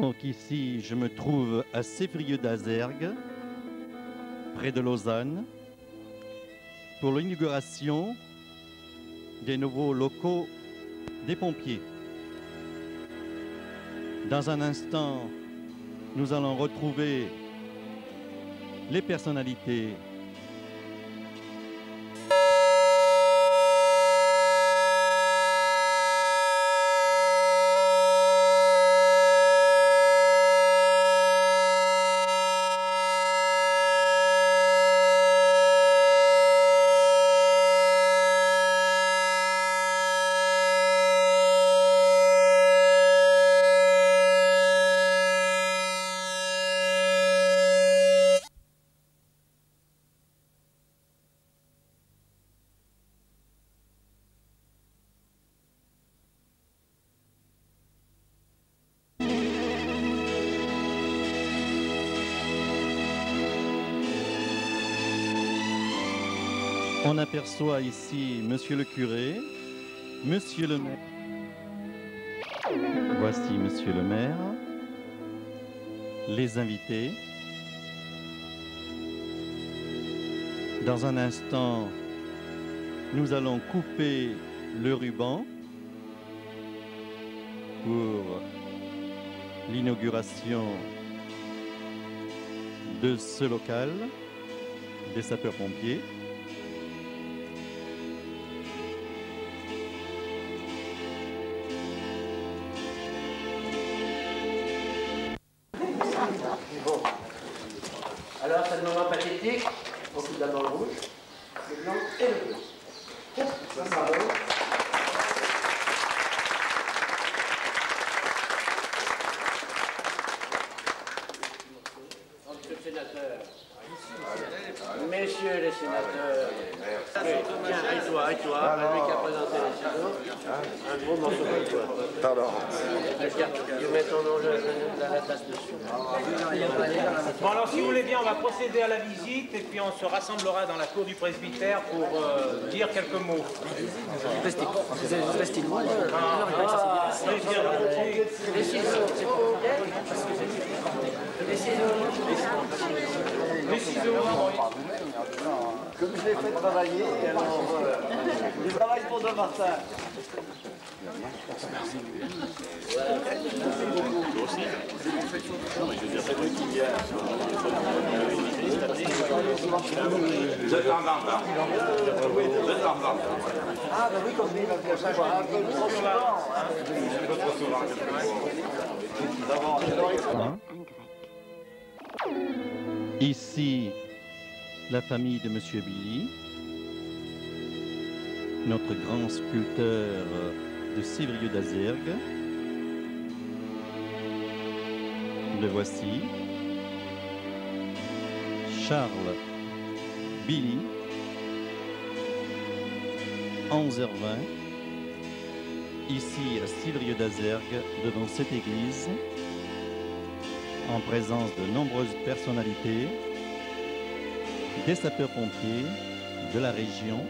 Donc ici, je me trouve à Sévrieux-d'Azergues, près de Lausanne, pour l'inauguration des nouveaux locaux des pompiers. Dans un instant, nous allons retrouver les personnalités On aperçoit ici Monsieur le curé, Monsieur le maire. Voici Monsieur le maire, les invités. Dans un instant, nous allons couper le ruban pour l'inauguration de ce local des sapeurs-pompiers. Alors, c'est le moment pathétique. On coupe d'abord le rouge, le blanc et le bleu. Ça va. Messieurs les sénateurs, tiens, et toi, lui qui a présenté les ciseaux, un gros morceau de toi. Pardon. Tu mets ton nom, la tasse dessus. Bon alors si vous voulez bien, on va procéder à la visite et puis on se rassemblera dans la cour du presbytère pour dire quelques mots. Les ciseaux. Comme je l'ai fait travailler, alors je travaille pour Don Martin. Ah, ben oui, comme il va bien savoir un peu trop souvent. Ici, la famille de Monsieur Billy, notre grand sculpteur de Sévrieux-d'Azergues. Le voici. Charles Billy, 11h20, ici à Sévrieux-d'Azergues, devant cette église, en présence de nombreuses personnalités, des sapeurs-pompiers de la région,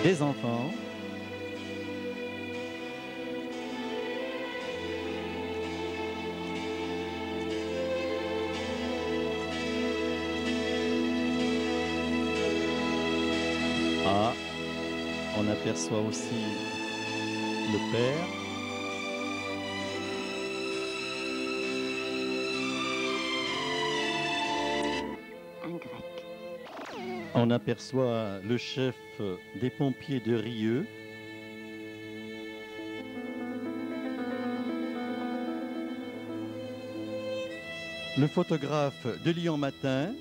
des enfants, on aperçoit aussi le père. Un grec. On aperçoit le chef des pompiers de Rieux. Le photographe de Lyon Matin.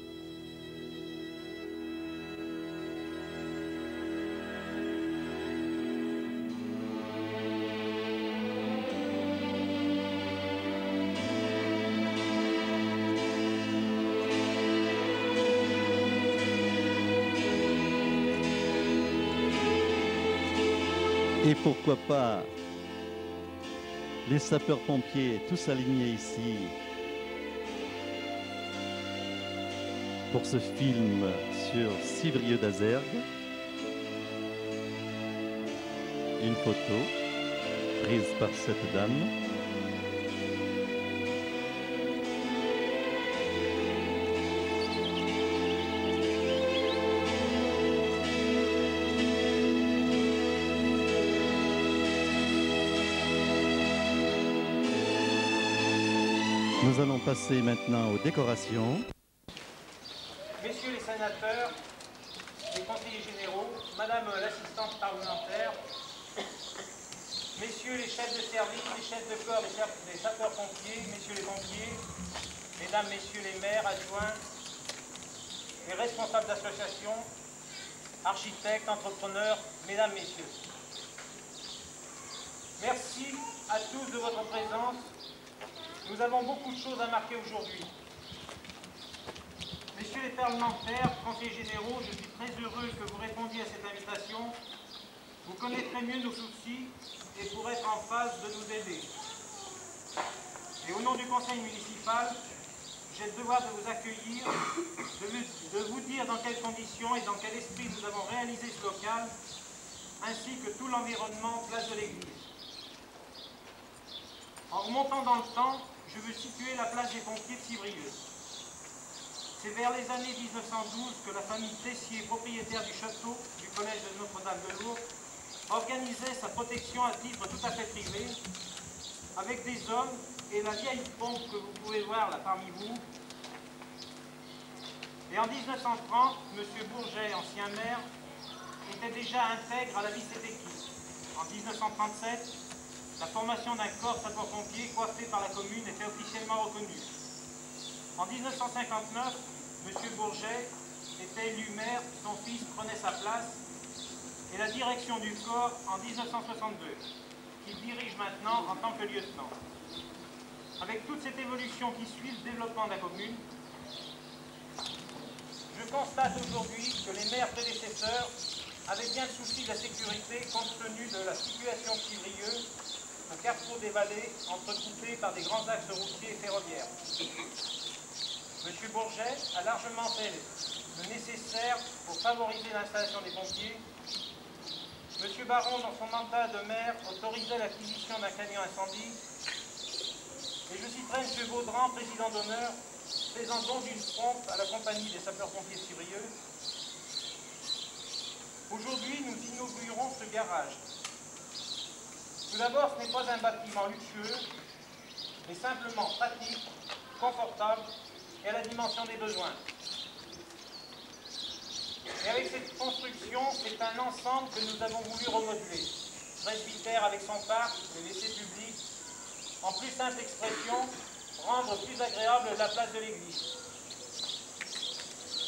Et pourquoi pas les sapeurs-pompiers tous alignés ici pour ce film sur Sévrieux-d'Azergues. une photo prise par cette dame. Nous allons passer maintenant aux décorations. Messieurs les sénateurs, les conseillers généraux, Madame l'assistante parlementaire, Messieurs les chefs de service, les chefs de corps, les sapeurs-pompiers, Messieurs les pompiers, Mesdames, Messieurs les maires, adjoints, les responsables d'associations, architectes, entrepreneurs, Mesdames, Messieurs. Merci à tous de votre présence. Nous avons beaucoup de choses à marquer aujourd'hui. Messieurs les parlementaires, conseillers généraux, je suis très heureux que vous répondiez à cette invitation. Vous connaîtrez mieux nos soucis et pour être en phase de nous aider. Et au nom du conseil municipal, j'ai le devoir de vous accueillir, de vous dire dans quelles conditions et dans quel esprit nous avons réalisé ce local, ainsi que tout l'environnement place de l'église. En remontant dans le temps, je veux situer la place des pompiers de Civrieux. C'est vers les années 1912 que la famille Tessier, propriétaire du château du collège de Notre-Dame de Lourdes, organisait sa protection à titre tout à fait privé, avec des hommes et la vieille pompe que vous pouvez voir là parmi vous. Et en 1930, M. Bourget, ancien maire, était déjà intègre à la vie de cette équipe. En 1937, la formation d'un corps sapeurs-pompiers coiffé par la commune était officiellement reconnue. En 1959, M. Bourget était élu maire, son fils prenait sa place, et la direction du corps en 1962, qu'il dirige maintenant en tant que lieutenant. Avec toute cette évolution qui suit le développement de la commune, je constate aujourd'hui que les maires prédécesseurs avaient bien le souci de la sécurité compte tenu de la situation de Civrieux, au carrefour des vallées, entrecoupé par des grands axes routiers et ferroviaires. M. Bourget a largement fait le nécessaire pour favoriser l'installation des pompiers. M. Baron, dans son mandat de maire, autorisait l'acquisition d'un camion incendie. Et je citerai M. Vaudran, président d'honneur, faisant don d'une pompe à la compagnie des sapeurs-pompiers de Civrieux. Aujourd'hui, nous inaugurons ce garage. Tout d'abord, ce n'est pas un bâtiment luxueux, mais simplement pratique, confortable et à la dimension des besoins. Et avec cette construction, c'est un ensemble que nous avons voulu remodeler. Presbytère avec son parc, le WC public, en plus simple expression, rendre plus agréable la place de l'église.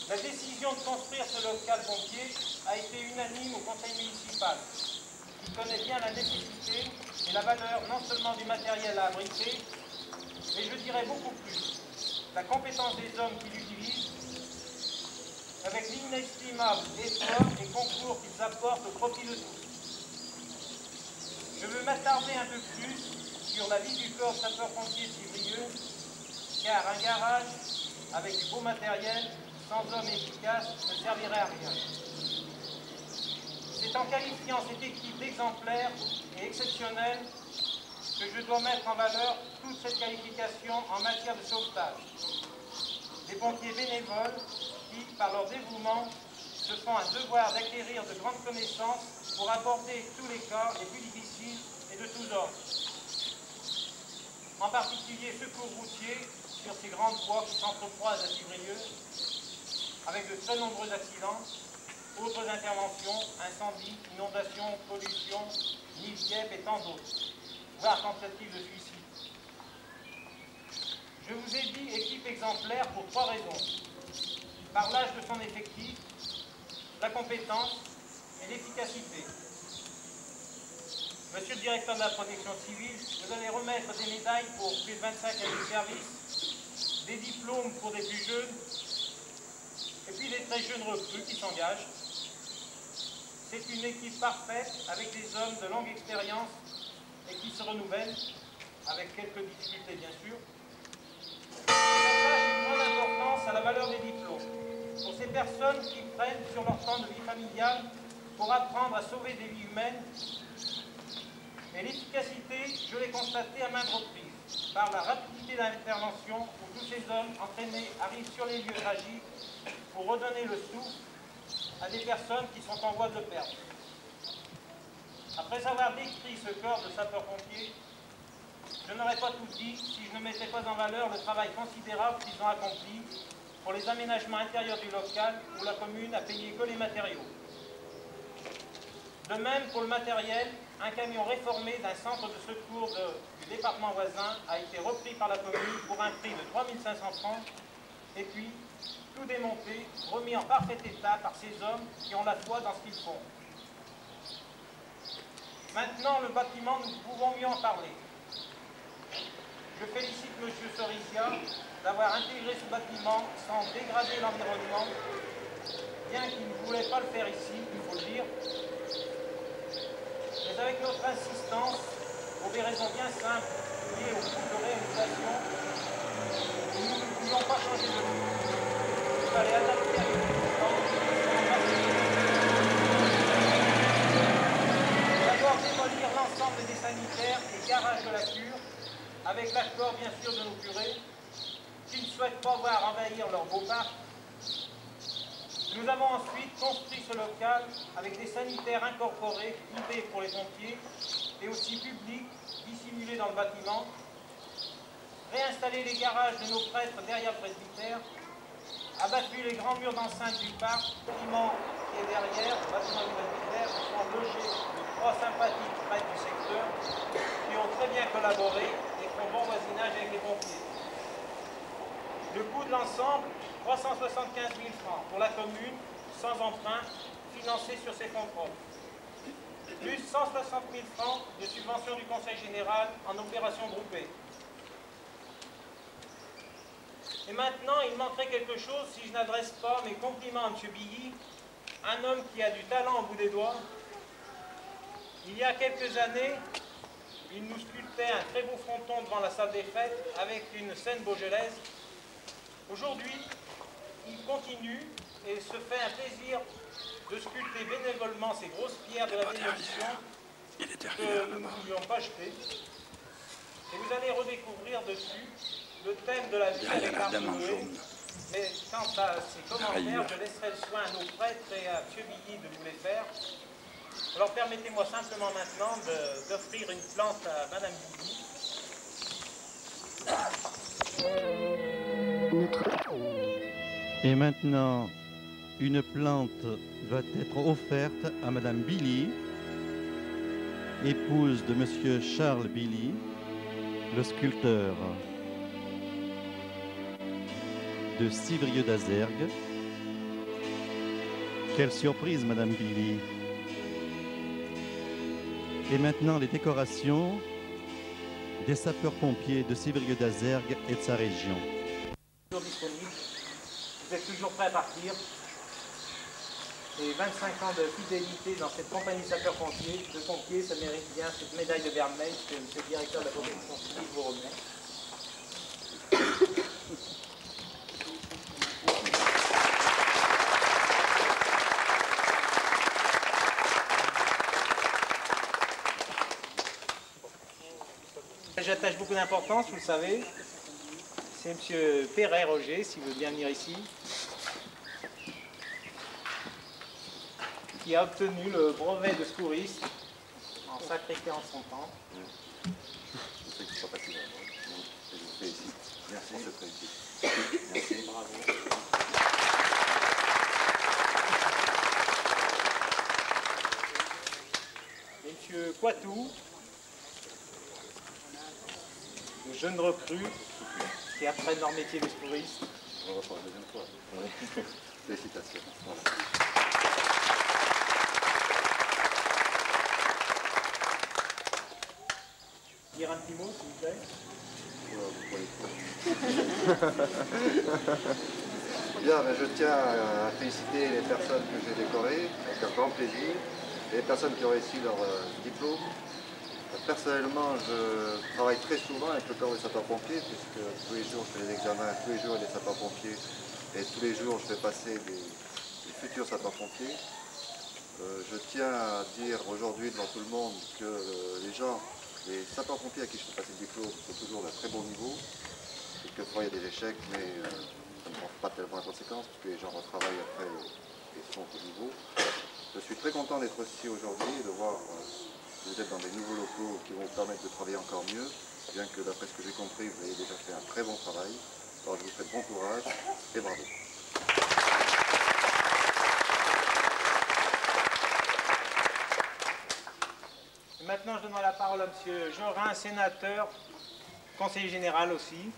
La décision de construire ce local pompier a été unanime au conseil municipal, qui connaît bien la nécessité et la valeur non seulement du matériel à abriter, mais je dirais beaucoup plus, la compétence des hommes qui l'utilisent, avec l'inestimable effort et concours qu'ils apportent au profit de tous. Je veux m'attarder un peu plus sur la vie du corps sapeur-pompier Civrieux, car un garage avec du beau matériel, sans hommes efficaces, ne servirait à rien. C'est en qualifiant cette équipe d'exemplaire et exceptionnelle que je dois mettre en valeur toute cette qualification en matière de sauvetage. Des pompiers bénévoles qui, par leur dévouement, se font un devoir d'acquérir de grandes connaissances pour aborder tous les cas les plus difficiles et de tous ordres. En particulier secours routiers sur ces grandes voies qui s'entrecroisent à Civrieux, avec de très nombreux accidents, autres interventions, incendies, inondations, pollution, nid-guêpes et tant d'autres, voire tentatives de suicide. Je vous ai dit équipe exemplaire pour 3 raisons. Par l'âge de son effectif, la compétence et l'efficacité. Monsieur le directeur de la protection civile, vous allez remettre des médailles pour plus de 25 années de service, des diplômes pour des plus jeunes, et puis des très jeunes recrues qui s'engagent. C'est une équipe parfaite avec des hommes de longue expérience et qui se renouvellent, avec quelques difficultés bien sûr. J'attache une grande importance à la valeur des diplômes. Pour ces personnes qui prennent sur leur temps de vie familiale pour apprendre à sauver des vies humaines, Mais l'efficacité, je l'ai constatée à maintes reprises, par la rapidité d'intervention où tous ces hommes entraînés arrivent sur les lieux tragiques pour redonner le souffle à des personnes qui sont en voie de perdre. Après avoir décrit ce corps de sapeurs-pompiers, je n'aurais pas tout dit si je ne mettais pas en valeur le travail considérable qu'ils ont accompli pour les aménagements intérieurs du local où la commune a payé que les matériaux. De même pour le matériel, un camion réformé d'un centre de secours du département voisin a été repris par la commune pour un prix de 3 500 francs et puis tout démonté, remis en parfait état par ces hommes qui ont la foi dans ce qu'ils font. Maintenant, le bâtiment, nous pouvons mieux en parler. Je félicite M. Cerisia d'avoir intégré ce bâtiment sans dégrader l'environnement, bien qu'il ne voulait pas le faire ici, il faut le dire. Mais avec notre insistance, pour des raisons bien simples liées au coût de réalisation, nous ne pouvions pas changer de lieu. Il fallait adapter avec d'abord démolir l'ensemble des sanitaires et garages de la cure, avec l'accord bien sûr de nos curés, qui ne souhaitent pas voir envahir leur beau parc. Nous avons ensuite construit ce local avec des sanitaires incorporés, privés pour les pompiers, et aussi publics, dissimulés dans le bâtiment, réinstallé les garages de nos prêtres derrière le presbytère, abattu les grands murs d'enceinte du parc, bâtiment qui est derrière, le bâtiment du presbytère, où sont logés les 3 sympathiques prêtres du secteur, qui ont très bien collaboré et font bon voisinage avec les pompiers. Le coût de l'ensemble, 375 000 francs pour la commune, sans emprunt, financé sur ses fonds propres. Plus 160 000 francs de subvention du Conseil général en opération groupée. Et maintenant, il manquerait quelque chose si je n'adresse pas mes compliments à M. Billy, un homme qui a du talent au bout des doigts. Il y a quelques années, il nous sculptait un très beau fronton devant la salle des fêtes avec une scène beaujolaise. Aujourd'hui, il continue et se fait un plaisir de sculpter bénévolement ces grosses pierres de la démolition que nous ne pouvions pas jeter. Et vous allez redécouvrir dessus le thème de la vie avec l'art Noé. Mais quant à ces commentaires, je laisserai le soin à nos prêtres et à M. Billy de vous les faire. Alors permettez-moi simplement maintenant d'offrir une plante à Mme Billy. Et maintenant, une plante va être offerte à Madame Billy, épouse de Monsieur Charles Billy, le sculpteur de Civrieux d'Azergues. Quelle surprise, Madame Billy! Et maintenant, les décorations des sapeurs-pompiers de Civrieux d'Azergues et de sa région. Toujours disponible. Vous êtes toujours prêts à partir. Et 25 ans de fidélité dans cette compagnie sapeurs-pompiers, de pompiers, ça mérite bien cette médaille de Vermeil que le directeur de la protection civile vous remet. J'attache beaucoup d'importance, vous le savez. C'est M. Perret Roger, s'il veut bien venir ici, qui a obtenu le brevet de secouriste en sacré en son temps. Je sais que ce ne sera pas si grave. Je vous félicite. Merci pour cette réussite. Merci. Bravo. Et M. Poitou, le jeune recrue, qui apprennent leur métier de secouriste. On va refaire la deuxième fois. Oui. Félicitations. Dire un petit mot, s'il vous plaît. Bien, mais je tiens à féliciter les personnes que j'ai décorées, avec un grand plaisir, les personnes qui ont réussi leur diplôme. Personnellement, je travaille très souvent avec le corps des sapeurs-pompiers, puisque tous les jours je fais des examens, tous les jours il y a des sapeurs-pompiers, et tous les jours je fais passer des futurs sapeurs-pompiers. Je tiens à dire aujourd'hui devant tout le monde que les sapeurs-pompiers à qui je fais passer le diplôme sont toujours d'un très bon niveau. Quelquefois il y a des échecs, mais ça ne prend pas tellement la conséquence, parce que les gens retravaillent après et sont au niveau. Je suis très content d'être ici aujourd'hui et de voir que vous êtes dans des nouveaux locaux qui vont vous permettre de travailler encore mieux, bien que d'après ce que j'ai compris, vous avez déjà fait un très bon travail. Alors je vous souhaite bon courage et bravo. Maintenant, je donne la parole à M. Jorin, sénateur, conseiller général aussi.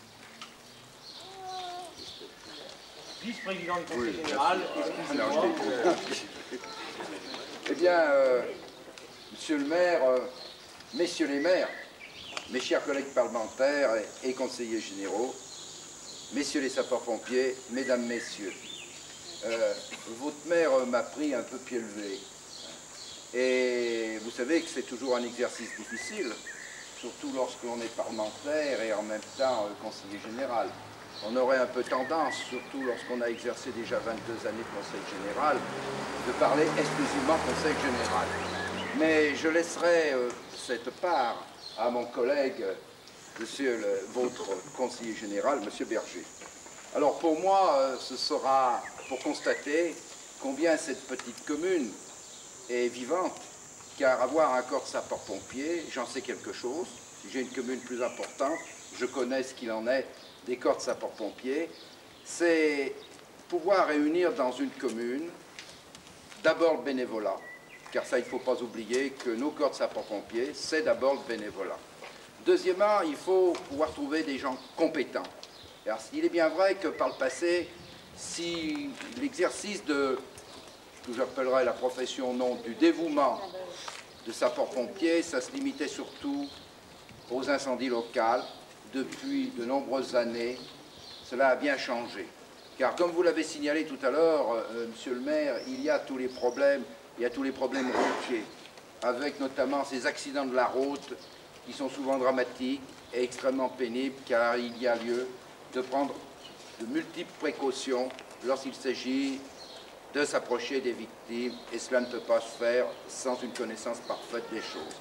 Vice-président du conseil général, excusez-moi. Eh bien, monsieur le maire, messieurs les maires, mes chers collègues parlementaires et conseillers généraux, messieurs les sapeurs-pompiers, mesdames, messieurs, votre maire m'a pris un peu pied levé. Et vous savez que c'est toujours un exercice difficile, surtout lorsqu'on est parlementaire et en même temps conseiller général. On aurait un peu tendance, surtout lorsqu'on a exercé déjà 22 années de conseil général, de parler exclusivement conseil général. Mais je laisserai cette part à mon collègue, votre conseiller général, monsieur Berger. Alors pour moi, ce sera pour constater combien cette petite commune est vivante, car avoir un corps de sapeurs-pompiers, j'en sais quelque chose. Si j'ai une commune plus importante, je connais ce qu'il en est des corps de sapeurs-pompiers, c'est pouvoir réunir dans une commune d'abord le bénévolat, car ça il ne faut pas oublier que nos corps de sapeurs-pompiers, c'est d'abord le bénévolat. Deuxièmement, il faut pouvoir trouver des gens compétents. Alors, il est bien vrai que par le passé, si l'exercice de ce que j'appellerais la profession non du dévouement de sapeurs-pompiers, ça se limitait surtout aux incendies locaux. Depuis de nombreuses années, cela a bien changé. Car comme vous l'avez signalé tout à l'heure, monsieur le maire, il y a tous les problèmes routiers, avec notamment ces accidents de la route qui sont souvent dramatiques et extrêmement pénibles, car il y a lieu de prendre de multiples précautions lorsqu'il s'agit de s'approcher des victimes, et cela ne peut pas se faire sans une connaissance parfaite des choses.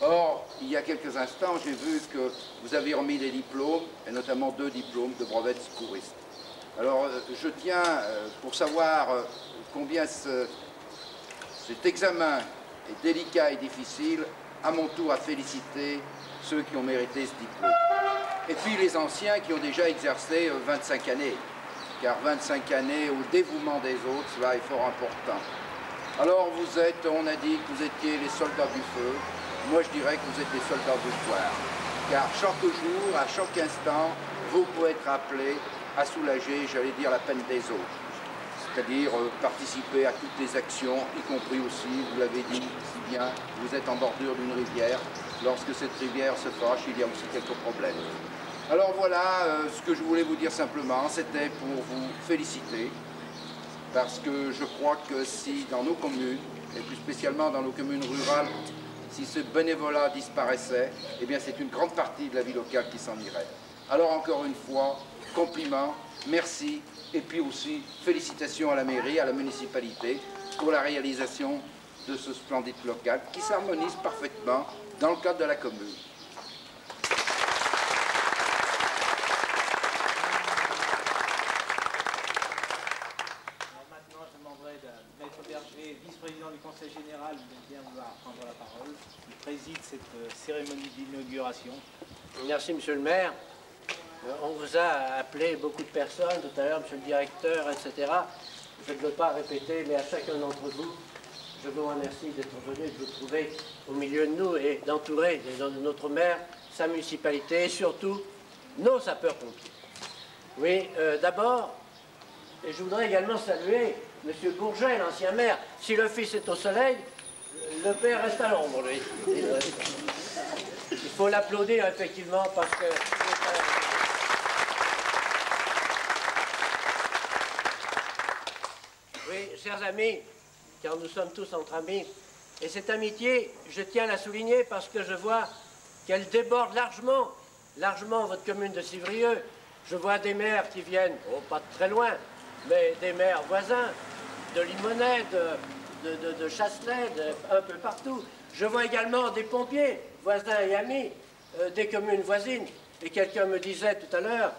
Or, il y a quelques instants, j'ai vu que vous avez remis des diplômes, et notamment 2 diplômes de brevet de secouriste. Alors, je tiens, pour savoir combien cet examen est délicat et difficile, à mon tour à féliciter ceux qui ont mérité ce diplôme. Et puis les anciens qui ont déjà exercé 25 années, car 25 années au dévouement des autres, cela est fort important. Alors vous êtes, on a dit que vous étiez les soldats du feu. Moi, je dirais que vous êtes des soldats du poire, car chaque jour, à chaque instant, vous pouvez être appelés à soulager, j'allais dire, la peine des autres. C'est-à-dire participer à toutes les actions, y compris aussi, vous l'avez dit si bien, vous êtes en bordure d'une rivière. Lorsque cette rivière se fâche, il y a aussi quelques problèmes. Alors voilà, ce que je voulais vous dire simplement, c'était pour vous féliciter, parce que je crois que si dans nos communes, et plus spécialement dans nos communes rurales, si ce bénévolat disparaissait, eh bien c'est une grande partie de la vie locale qui s'en irait. Alors encore une fois, compliments, merci, et puis aussi félicitations à la mairie, à la municipalité, pour la réalisation de ce splendide local qui s'harmonise parfaitement dans le cadre de la commune. Alors maintenant, je demanderai de Maître Berger, vice-président du conseil général, de bien vouloir prendre la parole. Il préside cette cérémonie d'inauguration. Merci, monsieur le maire. On vous a appelé beaucoup de personnes tout à l'heure, monsieur le directeur, etc. Je ne veux pas répéter, mais à chacun d'entre vous, je vous remercie d'être venu, de vous trouver au milieu de nous et d'entourer notre maire, sa municipalité et surtout nos sapeurs-pompiers. Oui, d'abord, je voudrais également saluer monsieur Bourget, l'ancien maire. Si le fils est au soleil, le père reste à l'ombre, lui. Il faut l'applaudir, effectivement, parce que... Oui, chers amis, car nous sommes tous entre amis, et cette amitié, je tiens à la souligner parce que je vois qu'elle déborde largement votre commune de Civrieux. Je vois des maires qui viennent, oh, pas de très loin, mais des maires voisins, de Limonest, de Chasselet, un peu partout. Je vois également des pompiers, voisins et amis, des communes voisines. Et quelqu'un me disait tout à l'heure,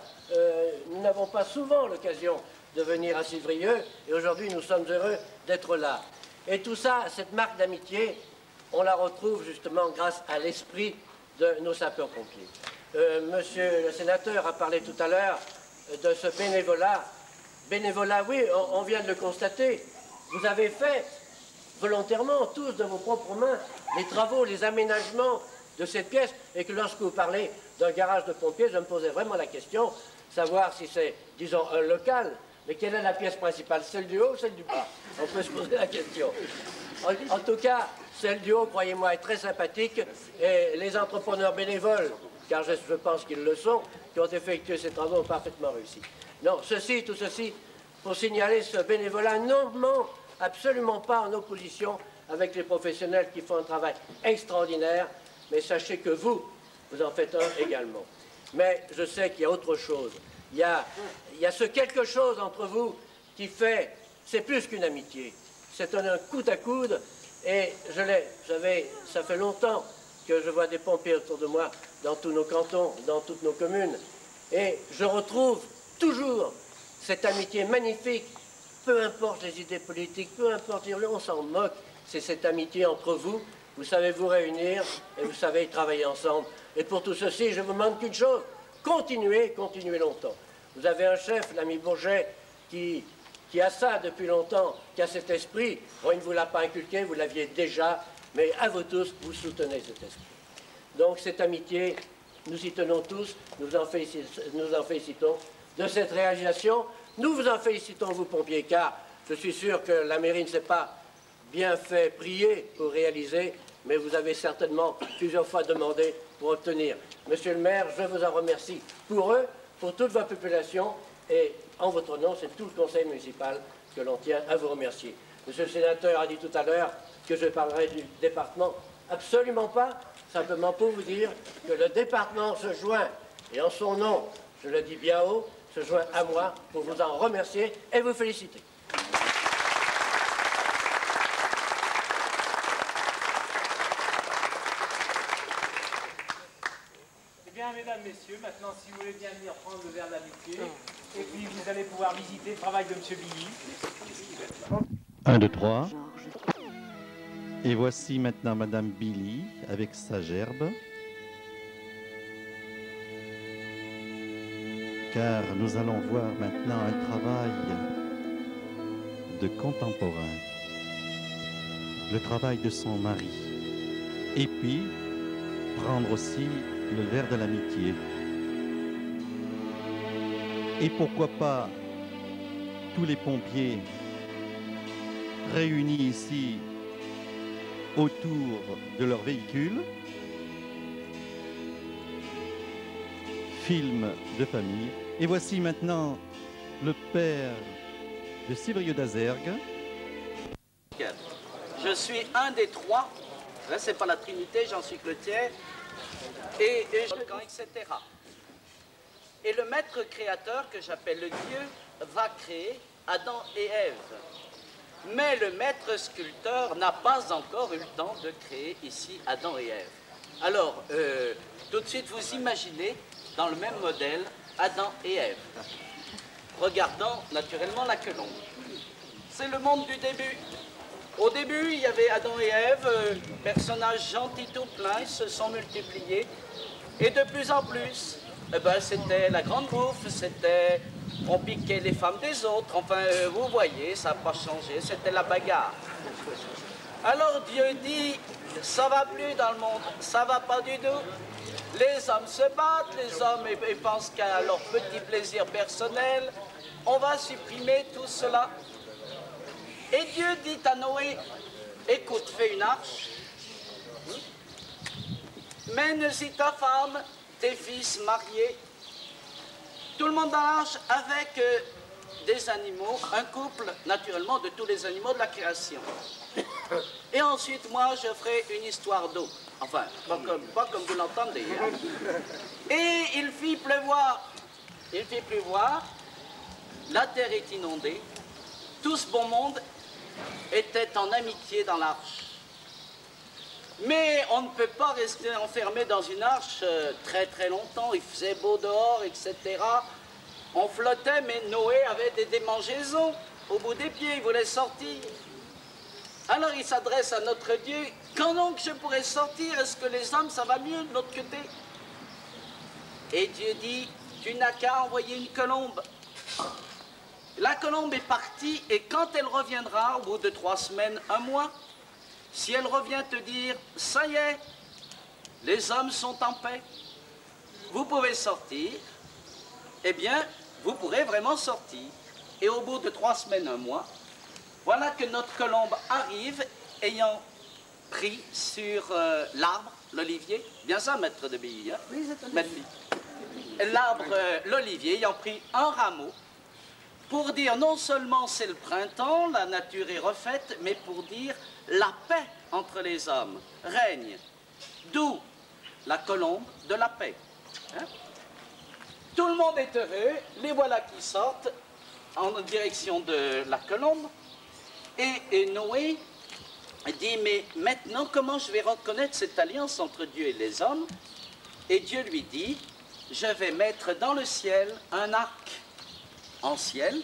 nous n'avons pas souvent l'occasion de venir à Civrieux, et aujourd'hui nous sommes heureux d'être là. Et tout ça, cette marque d'amitié, on la retrouve justement grâce à l'esprit de nos sapeurs-pompiers. Monsieur le sénateur a parlé tout à l'heure de ce bénévolat. Bénévolat, oui, on vient de le constater. Vous avez fait volontairement, tous de vos propres mains, les travaux, les aménagements de cette pièce, et que lorsque vous parlez d'un garage de pompiers, je me posais vraiment la question, savoir si c'est, disons, un local, mais quelle est la pièce principale, celle du haut ou celle du bas? On peut se poser la question. En tout cas, celle du haut, croyez-moi, est très sympathique, et les entrepreneurs bénévoles, car je pense qu'ils le sont, qui ont effectué ces travaux ont parfaitement réussi. Non, tout ceci, pour signaler ce bénévolat, non, absolument pas en opposition avec les professionnels qui font un travail extraordinaire, mais sachez que vous en faites un également. Mais je sais qu'il y a autre chose. Il y a ce quelque chose entre vous qui fait, c'est plus qu'une amitié, c'est un coude à coude, et ça fait longtemps que je vois des pompiers autour de moi dans tous nos cantons, dans toutes nos communes, et je retrouve toujours cette amitié magnifique, peu importe les idées politiques, peu importe, on s'en moque, c'est cette amitié entre vous, vous savez vous réunir et vous savez travailler ensemble. Et pour tout ceci, je vous demande qu'une chose, continuez longtemps. Vous avez un chef, l'ami Bourget, qui a ça depuis longtemps, qui a cet esprit. Bon, il ne vous l'a pas inculqué, vous l'aviez déjà, mais à vous tous, vous soutenez cet esprit. Donc cette amitié, nous y tenons tous, nous en félicitons de cette réalisation. Nous vous en félicitons, vous pompiers, car je suis sûr que la mairie ne s'est pas bien fait prier pour réaliser, mais vous avez certainement plusieurs fois demandé pour obtenir. Monsieur le maire, je vous en remercie pour eux, pour toute votre population, et en votre nom, c'est tout le conseil municipal que l'on tient à vous remercier. Monsieur le sénateur a dit tout à l'heure que je parlerai du département. Absolument pas, simplement pour vous dire que le département se joint, et en son nom, je le dis bien haut, se joint à moi pour vous en remercier et vous féliciter. Eh bien, mesdames, messieurs, maintenant, si vous voulez bien venir prendre le verre d'amitié, et puis vous allez pouvoir visiter le travail de M. Billy. 1, 2, 3. Et voici maintenant Madame Billy avec sa gerbe. Car nous allons voir maintenant un travail de contemporain, le travail de son mari, et puis prendre aussi le verre de l'amitié. Et pourquoi pas tous les pompiers réunis ici autour de leur véhicule, film de famille. Et voici maintenant le père de Civrieux d'Azergues. Je suis un des trois, là c'est pas la Trinité, j'en suis Cloutier, et etc. Et le maître créateur que j'appelle le Dieu va créer Adam et Ève. Mais le maître sculpteur n'a pas encore eu le temps de créer ici Adam et Ève. Alors, tout de suite, vous imaginez, dans le même modèle, Adam et Ève, regardant naturellement la quenouille. C'est le monde du début. Au début, il y avait Adam et Ève, personnages gentils tout pleins, ils se sont multipliés. Et de plus en plus, eh ben, c'était la grande bouffe, c'était... On piquait les femmes des autres, enfin, vous voyez, ça n'a pas changé, c'était la bagarre. Alors Dieu dit, ça va plus dans le monde, ça va pas du tout. Les hommes se battent, les hommes ils pensent qu'à leur petit plaisir personnel, on va supprimer tout cela. Et Dieu dit à Noé, écoute, fais une arche, mène-y ta femme, tes fils mariés, tout le monde dans l'arche avec des animaux, un couple naturellement de tous les animaux de la création. Et ensuite, moi, je ferai une histoire d'eau. Enfin, pas comme vous l'entendez. Hein. Et il fit pleuvoir. Il fit pleuvoir. La terre est inondée. Tout ce bon monde étaient en amitié dans l'arche. Mais on ne peut pas rester enfermé dans une arche très très longtemps. Il faisait beau dehors, etc. On flottait, mais Noé avait des démangeaisons au bout des pieds. Il voulait sortir. Alors il s'adresse à notre Dieu. Quand donc je pourrais sortir? Est-ce que les hommes, ça va mieux de l'autre côté? Et Dieu dit, tu n'as qu'à envoyer une colombe. La colombe est partie et quand elle reviendra, au bout de 3 semaines, 1 mois, si elle revient te dire, ça y est, les hommes sont en paix, vous pouvez sortir, eh bien, vous pourrez vraiment sortir. Et au bout de 3 semaines, 1 mois, voilà que notre colombe arrive, ayant pris sur l'arbre, l'olivier, bien ça, maître de billes, hein? Oui, c'est l'arbre, l'olivier, ayant pris un rameau, pour dire non seulement c'est le printemps, la nature est refaite, mais pour dire la paix entre les hommes règne. D'où la colombe de la paix. Hein? Tout le monde est heureux, les voilà qui sortent en direction de la colombe. Et Noé dit, mais maintenant comment je vais reconnaître cette alliance entre Dieu et les hommes? Et Dieu lui dit, je vais mettre dans le ciel un arc en ciel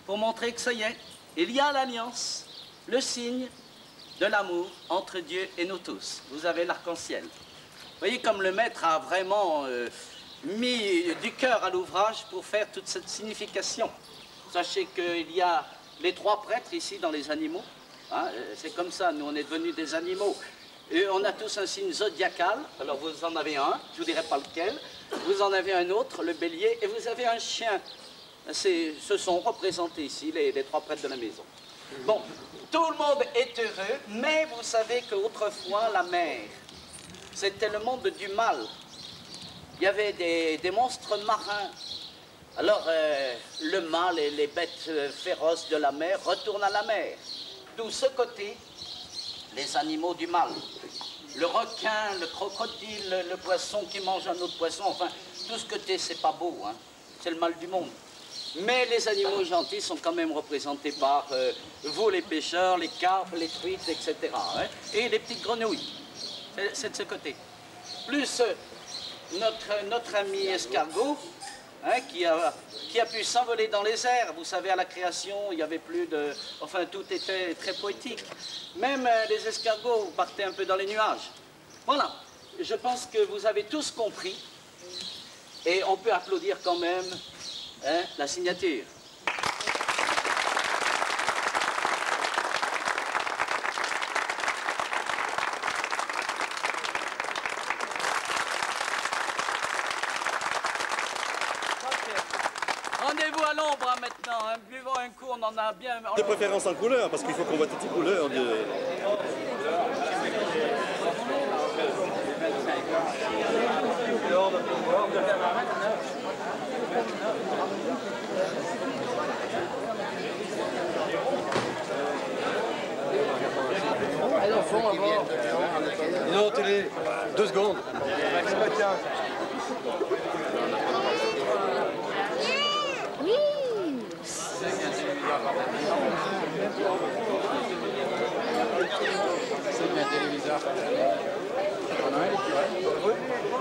pour montrer que ça y est, il y a l'alliance, le signe de l'amour entre Dieu et nous tous. Vous avez l'arc-en-ciel. Vous voyez comme le maître a vraiment mis du cœur à l'ouvrage pour faire toute cette signification. Sachez qu'il y a les 3 prêtres ici dans les animaux. Hein, c'est comme ça, nous on est devenus des animaux. Et on a tous un signe zodiacal. Alors vous en avez un, je ne vous dirai pas lequel. Vous en avez un autre, le bélier, et vous avez un chien. Ce sont représentés ici les 3 prêtres de la maison. Bon, tout le monde est heureux, mais vous savez qu'autrefois, la mer, c'était le monde du mal. Il y avait des monstres marins. Alors, le mal et les bêtes féroces de la mer retournent à la mer. D'où ce côté, les animaux du mal. Le requin, le crocodile, le poisson qui mange un autre poisson, enfin, tout ce côté, c'est pas beau, hein. C'est le mal du monde. Mais les animaux gentils sont quand même représentés par vous, les pêcheurs, les carpes, les truites, etc. Hein, et les petites grenouilles. C'est de ce côté. Plus notre ami escargot, hein, qui a pu s'envoler dans les airs. Vous savez, à la création, il n'y avait plus de... Enfin, tout était très poétique. Même les escargots partaient un peu dans les nuages. Voilà. Je pense que vous avez tous compris. Et on peut applaudir quand même, hein, la signature. Rendez-vous à l'ombre hein, maintenant, hein. Buvons un coup, on en a bien... De préférence en couleur, parce qu'il faut qu'on voit toutes les couleurs. Allez, au fond, avant. Non, télé, 2 secondes.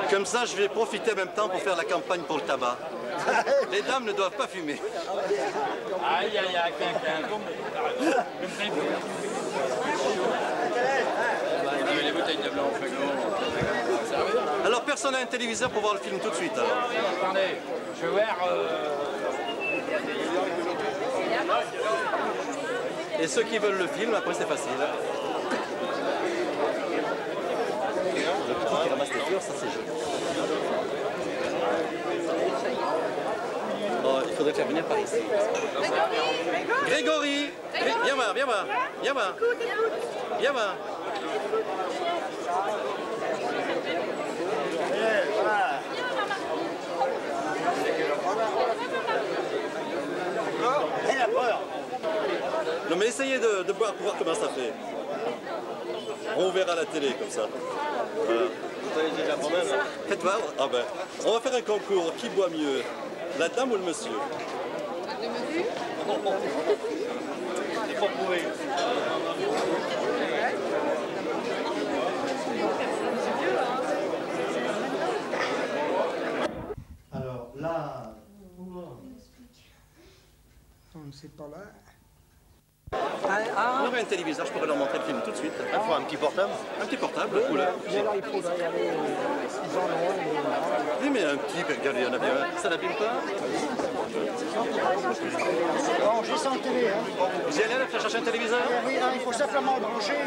Comme ça, je vais profiter en même temps pour faire la campagne pour le tabac. Les dames ne doivent pas fumer. Aïe, aïe, aïe, les bouteilles de blanc, Alors, personne n'a un téléviseur pour voir le film tout de suite. Alors. attendez, je vais voir... Et ceux qui veulent le film, après c'est facile. Le petit qui ramasse les fleurs, ça c'est joli. Oh, il faudrait faire venir par ici. Grégory, viens voir, viens voir, viens voir. Viens voir. Non mais essayez de boire pour voir comment ça fait. On verra la télé comme ça. Voilà. Faites voir. Ah ben, on va faire un concours. Qui boit mieux, la dame ou le monsieur? des mesures? Il faut prouver. Alors là, On ne sait pas là. On aurait un téléviseur, je pourrais leur montrer le film tout de suite. Il faut un petit portable. Un petit portable, de couleur. Mais alors il faudrait y aller 6 ans loin. Oui, mais un petit, regardez, il y en a bien un. Ça n'abîme pas? Non, j'ai ça en télé. Hein. Vous y allez là, faire chercher un téléviseur? Oui, il faut simplement brancher.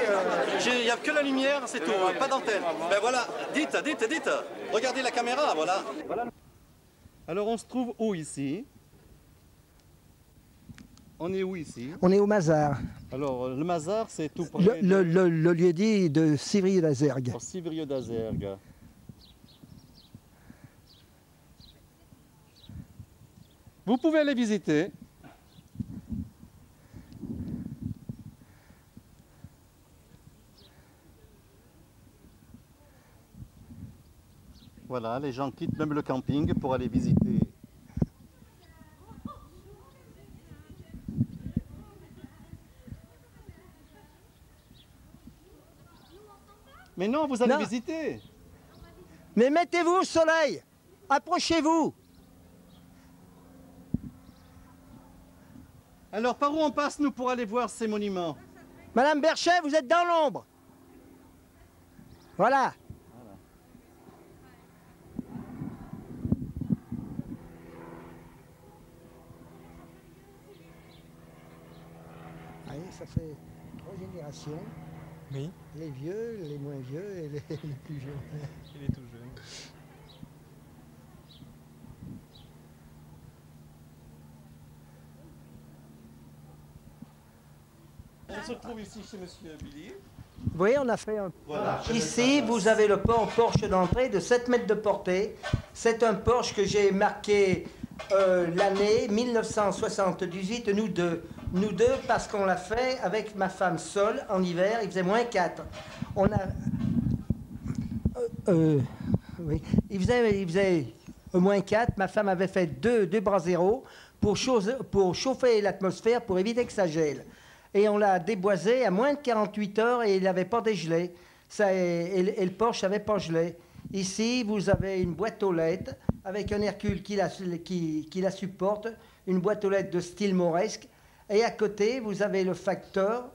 Il n'y a que la lumière, c'est tout, pas d'antenne. Ben voilà, dites. Regardez la caméra, voilà. Alors on se trouve où ici? On est où ici? On est au Mazar, Alors le Mazar, c'est tout près le lieu-dit de Civrieux-d'Azergue. de Civrieux-d'Azergue. Vous pouvez aller visiter. Voilà, les gens quittent même le camping pour aller visiter. Mais non, vous allez Non. visiter. Mais mettez-vous au soleil. Approchez-vous. Alors par où on passe nous pour aller voir ces monuments? Madame Berchet, vous êtes dans l'ombre. Voilà. Allez, ça fait 3 générations. Oui, Les vieux, les moins vieux et les plus jeunes. il est tout jeune. On se trouve ici chez Monsieur Billy. Vous voyez, on a fait un... voilà. Ici, vous avez le porche d'entrée de 7 mètres de portée. C'est un porche que j'ai marqué l'année 1978, nous deux. Nous deux, parce qu'on l'a fait avec ma femme seule en hiver, il faisait -4. On a... oui. Il faisait -4. Ma femme avait fait deux brasero pour chauffer l'atmosphère, pour éviter que ça gèle. Et on l'a déboisé à moins de 48 heures et il n'avait pas dégelé. Et le porche n'avait pas gelé. Ici, vous avez une boîte aux lettres avec un Hercule qui la supporte, une boîte aux lettres de style mauresque. Et à côté, vous avez le facteur.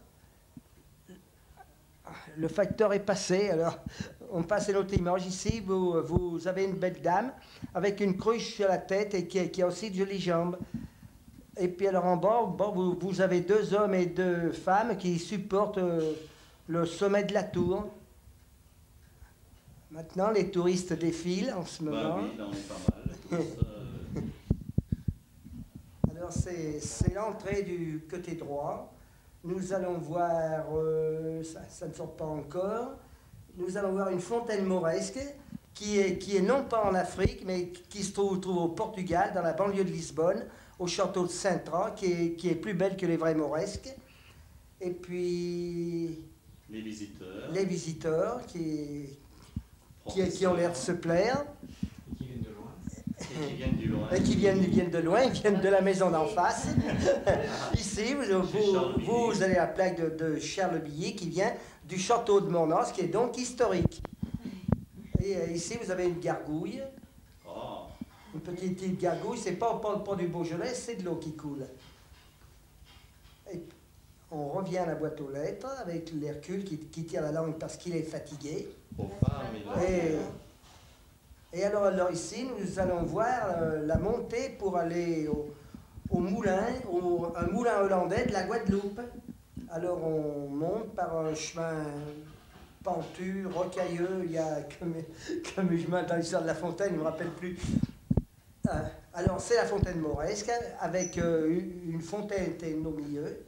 Le facteur est passé, alors on passe à notre image. Ici, vous avez une belle dame avec une cruche sur la tête et qui a aussi de jolies jambes. Et puis alors en bas, vous avez 2 hommes et 2 femmes qui supportent le sommet de la tour. Maintenant, les touristes défilent en ce moment. Bah oui, là on est pas mal. Alors c'est l'entrée du côté droit. Nous allons voir, ça ne sort pas encore, nous allons voir une fontaine mauresque qui est non pas en Afrique, mais qui se trouve au Portugal, dans la banlieue de Lisbonne, au château de Sintra, qui est plus belle que les vrais mauresques. Et puis les visiteurs qui ont l'air de se plaire. Et qui viennent de loin, ils viennent de la maison d'en face. Ici, vous avez la plaque de Charles Billy qui vient du château de Mornas, qui est donc historique. Et ici, vous avez une gargouille. Une petite gargouille, c'est pas du Beaujolais, c'est de l'eau qui coule. Et on revient à la boîte aux lettres avec l'Hercule qui tire la langue parce qu'il est fatigué. Et alors ici, nous allons voir la montée pour aller au moulin, un moulin hollandais de la Guadeloupe. Alors on monte par un chemin pentu, rocailleux, il y a, comme je m'entends l'histoire de la fontaine, je ne me rappelle plus. Alors c'est la fontaine mauresque, avec une fontaine au milieu,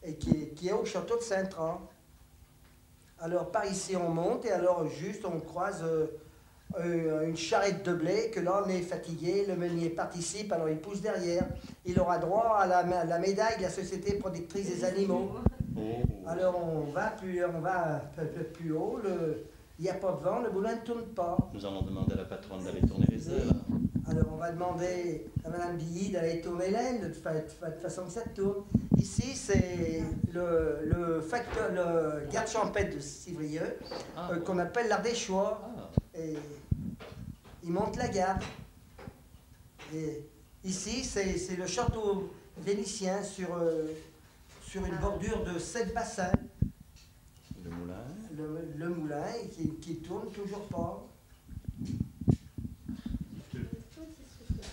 et qui est au château de Saint-Tran. Alors par ici on monte, et alors juste on croise... une charrette de blé, que là on est fatigué, le meunier participe, alors il pousse derrière. Il aura droit à la médaille de la Société protectrice des animaux. Alors on va un peu plus haut, il n'y a pas de vent, le moulin ne tourne pas. Nous allons demander à la patronne d'aller tourner les ailes. Alors on va demander à Madame Billy d'aller tourner l'aile de façon que ça tourne. Ici c'est le garde champêtre de Civrieux qu'on appelle l'Ardéchois. Et il monte la garde. Et ici c'est le château vénitien sur une bordure de 7 bassins. Le moulin. Le moulin qui tourne toujours pas.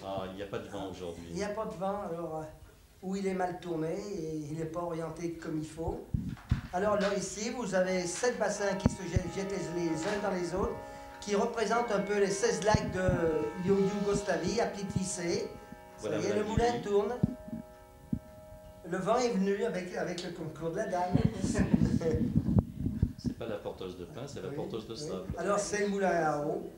Ah, il n'y a pas de vent aujourd'hui. Il n'y a pas de vent, alors où il est mal tourné et il n'est pas orienté comme il faut. Alors là ici, vous avez 7 bassins qui se jettent les uns dans les autres, qui représentent un peu les 16 lacs de Yougoslavie à Plitvice. Voilà, le moulin tourne. Le vent est venu avec le concours de la dame. C'est pas la porteuse de pain, c'est la porteuse de sable. Alors c'est le moulin à eau.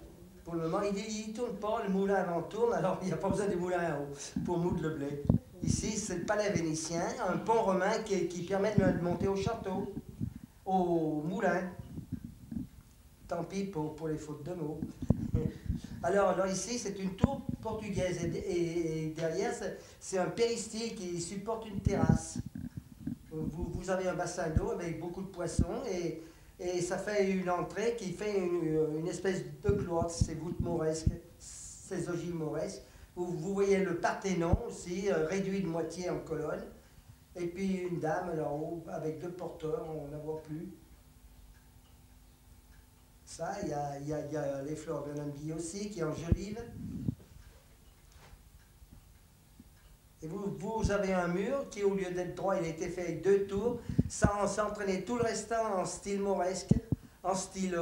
Pour le moment, il ne tourne pas, le moulin avant tourne, alors il n'y a pas besoin du moulin à eau pour moudre le blé. Ici, c'est le palais vénitien, un pont romain qui permet de monter au château, au moulin. Tant pis pour les fautes de mots. Alors ici, c'est une tour portugaise et derrière, c'est un péristyle qui supporte une terrasse. Vous avez un bassin d'eau avec beaucoup de poissons et ça fait une entrée qui fait une espèce de cloître, ces voûtes mauresques, ces ogives mauresques. Vous voyez le Parthénon aussi, réduit de moitié en colonne. Et puis une dame là-haut avec 2 porteurs, on ne la voit plus. Ça, il y a les fleurs de l'Ambi aussi qui enjolivent. Et vous avez un mur qui, au lieu d'être droit, il a été fait avec 2 tours, sans s'entraîner tout le restant en style mauresque, en style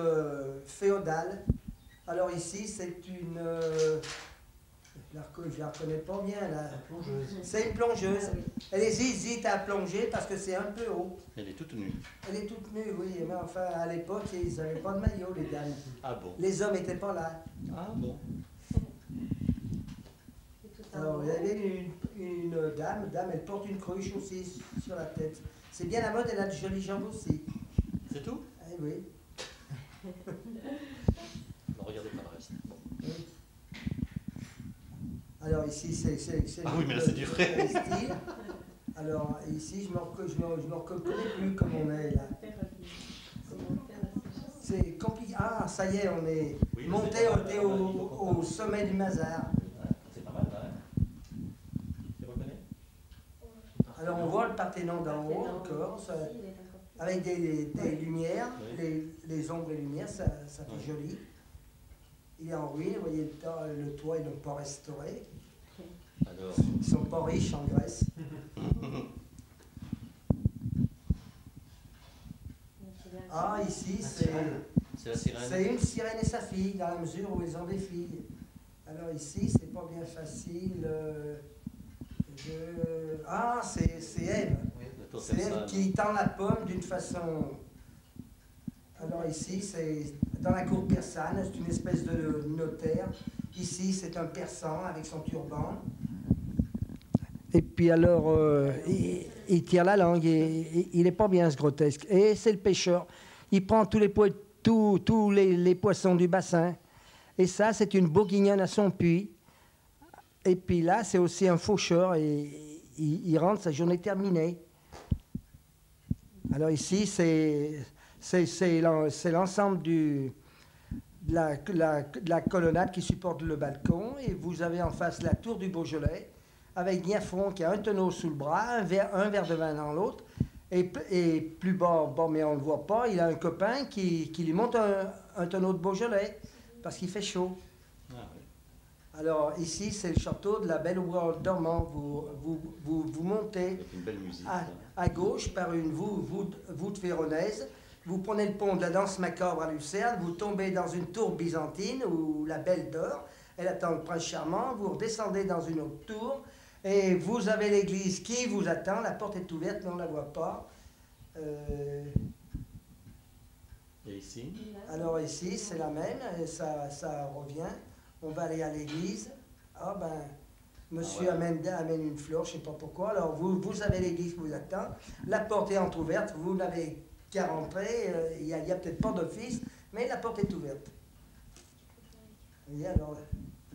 féodal. Alors ici, c'est une... je ne la reconnais pas bien, là. C'est une plongeuse. Elle hésite à plonger parce que c'est un peu haut. Elle est toute nue. Elle est toute nue, oui. Mais enfin, à l'époque, ils n'avaient pas de maillot, les dames. Ah bon? Les hommes n'étaient pas là. Ah bon? Alors, il y avait une dame, elle porte une cruche aussi sur la tête. C'est bien la mode, elle a de jolies jambes aussi. C'est tout? Eh oui. Non, regardez pas le reste. Bon. Oui. Alors ici, c'est ah oui, mais là c'est du vrai. Style. Alors ici, je me reconnais plus comme on est là. C'est compliqué. Ah, ça y est, on est monté au sommet du Mazar. C'est pas mal, hein? Tu reconnais? Alors on voit le Parthénon d'en haut encore, avec des lumières, les ombres et lumières, ça fait joli. Il est en ruine, vous voyez le toit, ils n'ont pas restauré. Alors. Ils ne sont pas riches en Grèce. Ah, ici, c'est la sirène. C'est une sirène et sa fille, dans la mesure où ils ont des filles. Alors ici, c'est pas bien facile. Ah, c'est Ève. C'est Ève qui tend la pomme d'une façon... Alors ici, c'est dans la cour persane, c'est une espèce de notaire. Ici, c'est un persan avec son turban. Et puis alors, il tire la langue, et il n'est pas bien ce grotesque. Et c'est le pêcheur. Il prend tous les poissons du bassin. Et ça, c'est une bourguignonne à son puits. Et puis là, c'est aussi un faucheur, et il rentre, sa journée terminée. Alors ici, c'est l'ensemble de la colonnade qui supporte le balcon, et vous avez en face la tour du Beaujolais, avec Niafron qui a un tonneau sous le bras, un verre de vin dans l'autre, et plus bas, mais on ne le voit pas, il a un copain qui lui monte un tonneau de Beaujolais, parce qu'il fait chaud. Ah, oui. Alors ici, c'est le château de la Belle au dormant. Vous montez avec une belle musique, à gauche par une voûte véronaise. Vous prenez le pont de la danse macabre à Lucerne, vous tombez dans une tour byzantine où la Belle dort, elle attend le prince charmant, vous redescendez dans une autre tour, et vous avez l'église qui vous attend, la porte est ouverte, mais on ne la voit pas. Et ici? Alors ici, c'est la même, et ça revient. On va aller à l'église. Ah ben, monsieur amène une fleur, je ne sais pas pourquoi. Alors vous avez l'église qui vous attend, la porte est entrouverte, vous n'avez qu'à rentrer, il n'y a peut-être pas d'office, mais la porte est ouverte. Et alors,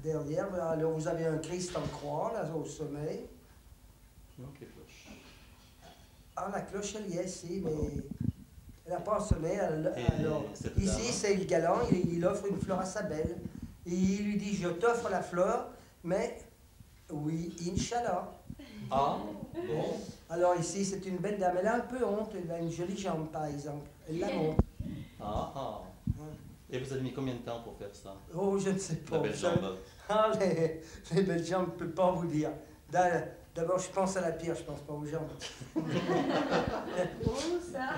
Derrière, alors vous avez un Christ en croix, là, au sommet. Il manque les cloches. Ah, la cloche, elle y est, si, mais elle n'a pas sonné. Et Alors, cette ici, dame? c'est le galant, il offre une fleur à sa belle. Et il lui dit, je t'offre la fleur, mais oui, Inch'Allah. Ah, bon. Alors ici, c'est une belle dame, elle a un peu honte, elle a une jolie jambe, par exemple. Elle la monte. Ah, ah. Et vous avez mis combien de temps pour faire ça? Oh, je ne sais pas. La belle jambe. Ah, les belles jambes, je ne peux pas vous dire. D'abord, je pense à la pierre, je ne pense pas aux jambes. Oh, ça.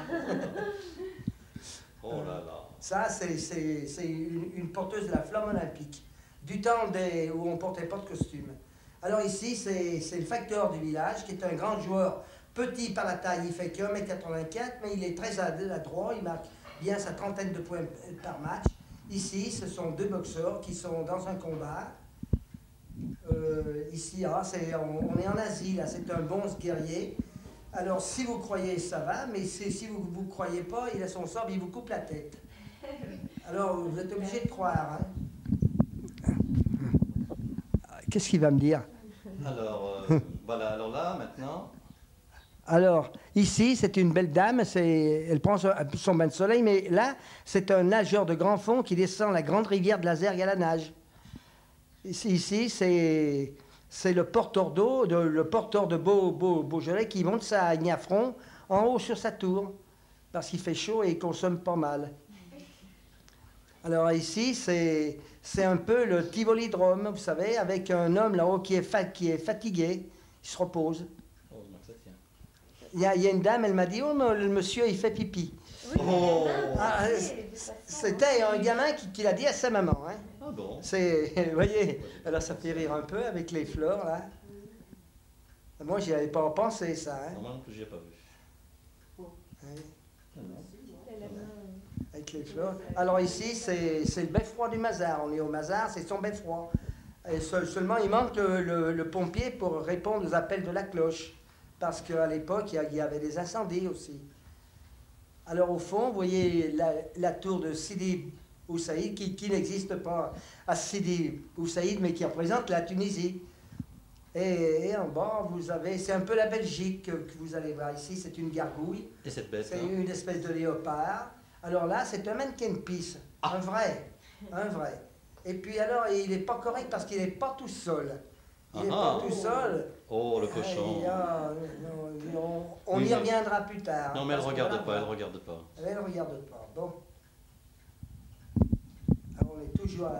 Oh là là. Ça, c'est une porteuse de la flamme olympique, du temps où on ne portait pas de costume. Alors ici, c'est le facteur du village, qui est un grand joueur, petit par la taille, il fait que 1,84 m, mais il est très adroit, il marque bien sa trentaine de points par match. Ici, ce sont deux boxeurs qui sont dans un combat. Ici, on est en Asie, là, c'est un bon guerrier. Alors, si vous croyez, ça va, mais si vous ne croyez pas, il a son sort, il vous coupe la tête. Alors, vous êtes obligé de croire. Hein. Qu'est-ce qu'il va me dire? Alors, voilà, alors là, maintenant... Alors, ici, c'est une belle dame, elle prend son bain de soleil, mais là, c'est un nageur de grand fond qui descend la grande rivière de la Zergue à la nage. Ici, c'est le porteur d'eau, le porteur de Beaujolais qui monte sa Gnafron en haut sur sa tour, parce qu'il fait chaud et il consomme pas mal. Alors ici, c'est un peu le Tivolidrome, vous savez, avec un homme là-haut qui est fatigué, il se repose. Il y a une dame, elle m'a dit, oh, le monsieur, il fait pipi. Oui, oh. Ah, c'était un gamin qui l'a dit à sa maman. Hein. Ah bon? Vous voyez, alors ça fait rire un peu avec les fleurs, là. Moi, j'y avais pas pensé, ça. Hein. Non, moi non plus, j'y ai pas vu. Ouais. Ah, non. Avec les fleurs. Alors ici, c'est le beffroi du Mazar. On est au Mazar, c'est son beffroi. Et seulement, il manque le pompier pour répondre aux appels de la cloche. Parce qu'à l'époque, il y avait des incendies aussi. Alors au fond, vous voyez la tour de Sidi Oussaïd, qui n'existe pas à Sidi Oussaïd, mais qui représente la Tunisie. Et en bas, vous avez, c'est un peu la Belgique que vous allez voir ici, c'est une gargouille. Et cette bête? C'est une espèce de léopard. Alors là, c'est un mannequin piece, un vrai. Et puis alors, il n'est pas correct parce qu'il n'est pas tout seul. Il n'est pas tout seul. Oh, le cochon. On y reviendra plus tard. Non, mais elle ne regarde pas, elle ne regarde pas. Elle ne regarde pas. Bon. Alors, on est toujours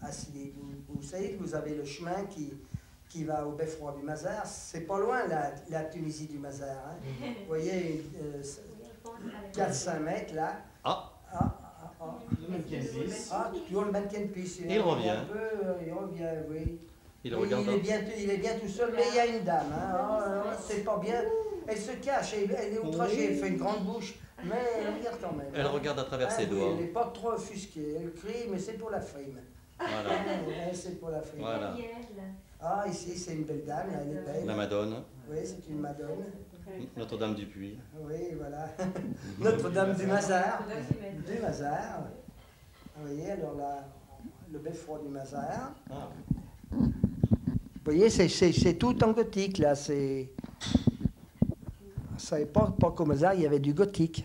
à Sidi Oussaïd. Vous avez le chemin qui va au beffroi du Mazar. C'est pas loin, la Tunisie du Mazar. Hein. Vous voyez, 4-5 mètres là. Toujours le mannequin piece. Il revient. Il revient, oui. Il regarde. Il est bien tout seul, mais il y a une dame. Hein. C'est pas bien. Elle se cache, elle est outragée, elle fait une grande bouche, mais elle regarde quand même. Elle regarde à travers ses doigts. Elle n'est pas trop offusquée. Elle crie, mais c'est pour la frime. Voilà. C'est pour la frime. Voilà. Ah, ici, c'est une belle dame, elle est belle. La Madone. Oui, c'est une Madone. Notre-Dame du Puy. Oui, voilà. Notre-Dame du Mazar. Du Mazar. Vous voyez, alors là, le beffroi du Mazar. Ah. Vous voyez, c'est tout en gothique, là. Ça n'est pas qu'au Mazar, il y avait du gothique.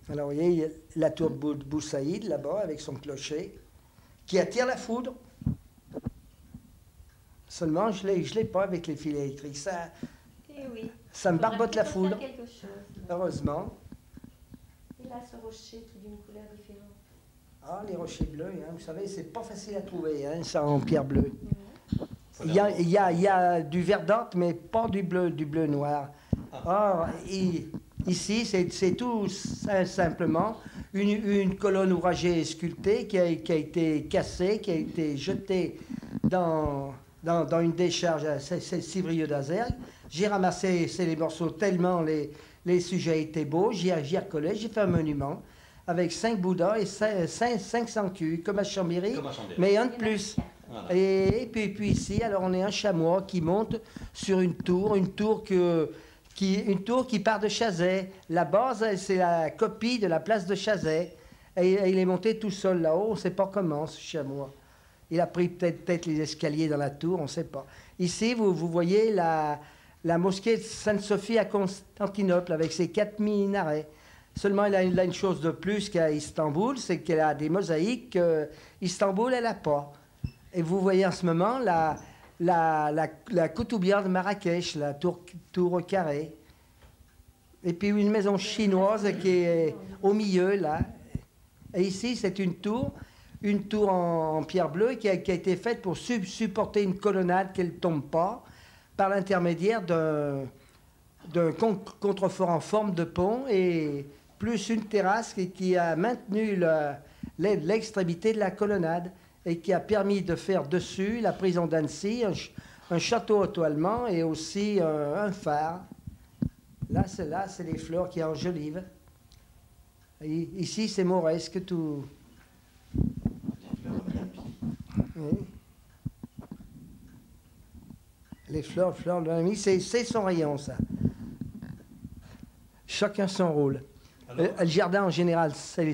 Alors, vous voyez, il y a la tour de Boussaïd, là-bas, avec son clocher, qui attire la foudre. Seulement, je l'ai pas avec les fils électriques. Ça me barbote la foudre. Heureusement. Et là, ce rocher qui est d'une couleur différente. Ah, les rochers bleus, hein, vous savez, c'est pas facile à trouver, hein, ça en pierre bleue. Il y a du verdâtre, mais pas du bleu noir. Or, ici, c'est tout simplement une colonne ouvragée sculptée qui a été cassée, qui a été jetée dans une décharge à Civrieux d'Azergue. J'ai ramassé les morceaux tellement les sujets étaient beaux, j'y ai recollé, j'ai fait un monument avec 5 Bouddhas et 500 culs, comme à Chambéry, mais un de plus. Voilà. Et puis ici, alors on est un chamois qui monte sur une tour qui part de Chazet. La base, c'est la copie de la place de Chazet. Et il est monté tout seul là-haut, on ne sait pas comment, ce chamois. Il a pris peut-être les escaliers dans la tour, on ne sait pas. Ici, vous voyez la mosquée de Sainte-Sophie à Constantinople avec ses 4 minarets. Seulement, il a une chose de plus qu'à Istanbul, c'est qu'elle a des mosaïques qu'Istanbul, elle n'a pas. Et vous voyez en ce moment la Koutoubia de Marrakech, la tour carrée. Et puis une maison chinoise qui est au milieu, là. Et ici, c'est une tour en pierre bleue qui a été faite pour supporter une colonnade qu'elle ne tombe pas par l'intermédiaire d'un contrefort en forme de pont et plus une terrasse qui a maintenu l'extrémité de la colonnade et qui a permis de faire dessus la prison d'Annecy, un château auto-allemand et aussi un phare. Là, c'est les fleurs qui enjolivent. Et ici, c'est mauresque, tout. Oui. Les fleurs de l'ami, c'est son rayon, ça. Chacun son rôle. Le jardin, en général, c'est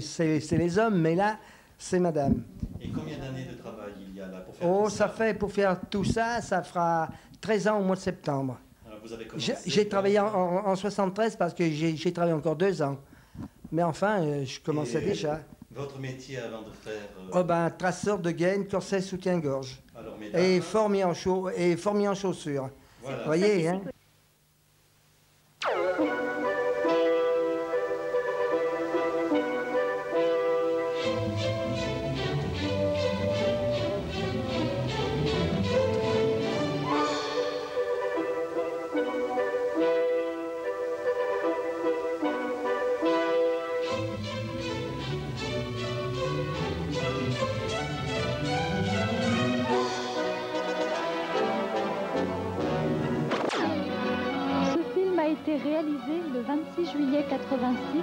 les hommes, mais là, c'est madame. Et combien d'années de travail il y a là pour faire Oh, tout ça? ça fait, pour faire tout ça, ça fera 13 ans au mois de septembre. Alors, vous avez commencé J'ai travaillé en 73 parce que j'ai travaillé encore 2 ans. Mais enfin, je commençais déjà. Votre métier avant de faire... Oh ben, traceur de gaine, corset, soutien-gorge. Alors, mesdames, Et formier en chaussures. voilà. Vous voyez, hein? Réalisé le 26 juillet 86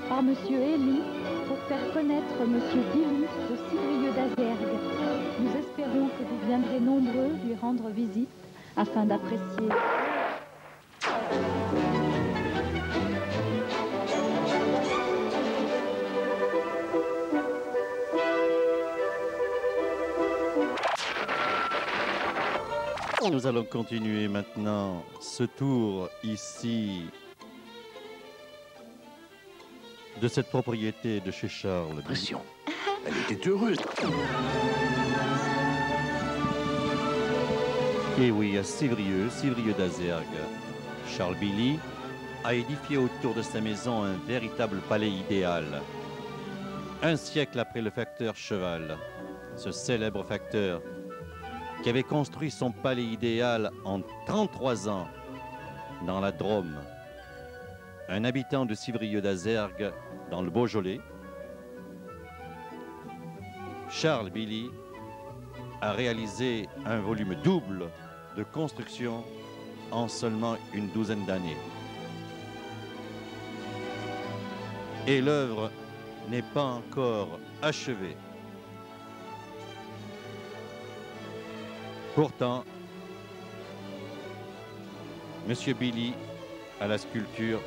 par M. Elie pour faire connaître M. Billy de Civrieux d'Azergues. Nous espérons que vous viendrez nombreux lui rendre visite afin d'apprécier. Nous allons continuer maintenant ce tour ici de cette propriété de chez Charles. Pression. Elle était heureuse. Et oui, à Civrieux d'Azergues, Charles Billy a édifié autour de sa maison un véritable palais idéal. Un siècle après le facteur Cheval, ce célèbre facteur qui avait construit son palais idéal en 33 ans dans la Drôme. Un habitant de Civrieux d'Azergues dans le Beaujolais, Charles Billy a réalisé un volume double de construction en seulement une douzaine d'années. Et l'œuvre n'est pas encore achevée. Pourtant, M. Billy, à la sculpture,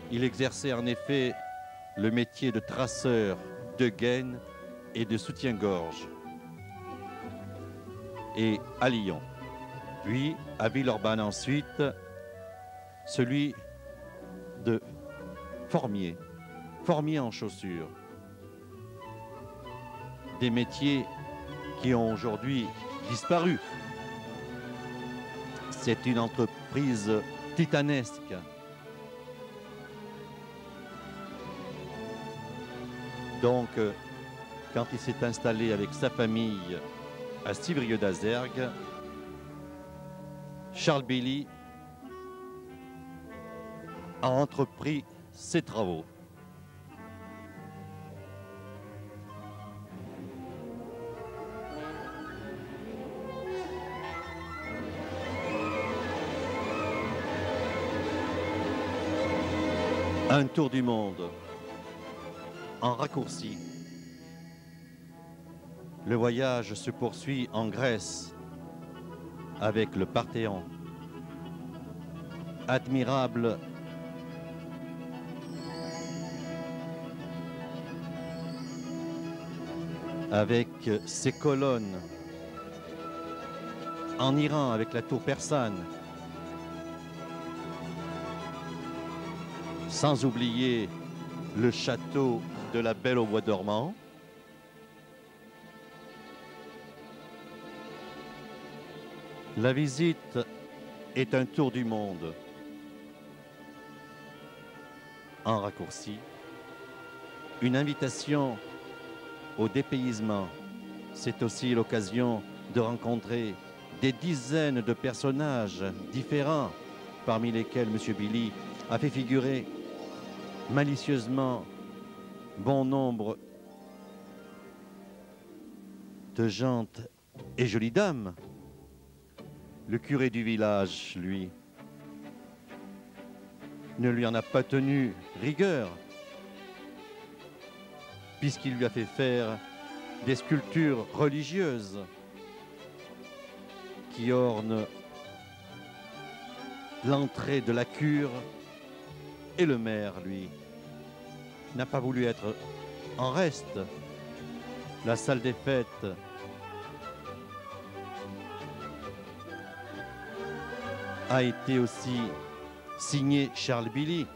il exerçait en effet le métier de traceur de gaine et de soutien-gorge. Et à Lyon, puis à Villeurbanne ensuite, celui de formier en chaussures. Des métiers qui ont aujourd'hui disparu. C'est une entreprise titanesque. Donc, quand il s'est installé avec sa famille à Civrieux d'Azergues, Charles Billy a entrepris ses travaux. Un tour du monde en raccourci. Le voyage se poursuit en Grèce avec le Parthéon. Admirable avec ses colonnes, en Iran avec la tour persane, sans oublier le château de la Belle au Bois dormant. La visite est un tour du monde en raccourci, une invitation au dépaysement. C'est aussi l'occasion de rencontrer des dizaines de personnages différents, parmi lesquels M. Billy a fait figurer malicieusement bon nombre de gentes et jolies dames. Le curé du village, lui, ne lui en a pas tenu rigueur, puisqu'il lui a fait faire des sculptures religieuses qui ornent l'entrée de la cure. Et le maire, lui, n'a pas voulu être en reste. La salle des fêtes a été aussi signée Charles Billy.